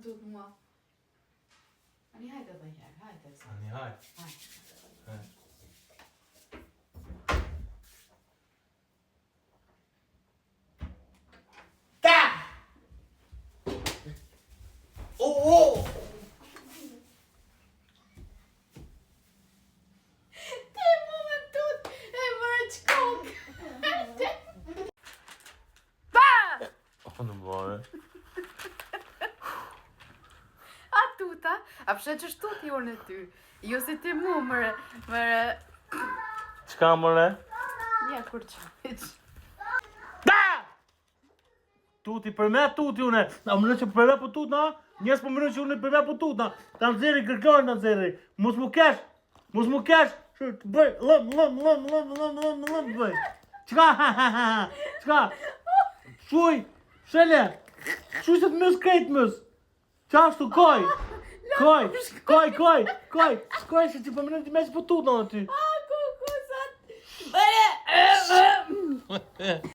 tut mua. Ani hajde edhe një herë, hajde. Ani hajde. Ta! Oh! Ti mu me tut, e mërë qkok. Në bërë. A tuta? A pëshe që shtut jo në ty? Jo si ti mu mëre. Qka mëre? Ja kur qëmiq. Ta! Tuti për me tuti une. A më në që për me për tut na? Njes për më në që une për me për tut na. Ta nëziri kërkojnë ta nëziri. Mus mu kesh. Të bëj. Lëm bëj. Qka? Qka? Shuj. Shele. Shuj se të mës krejt mës. Qashtu koj. Koj se që për më në që me që për tut na ty. A, kukusat. Bëre.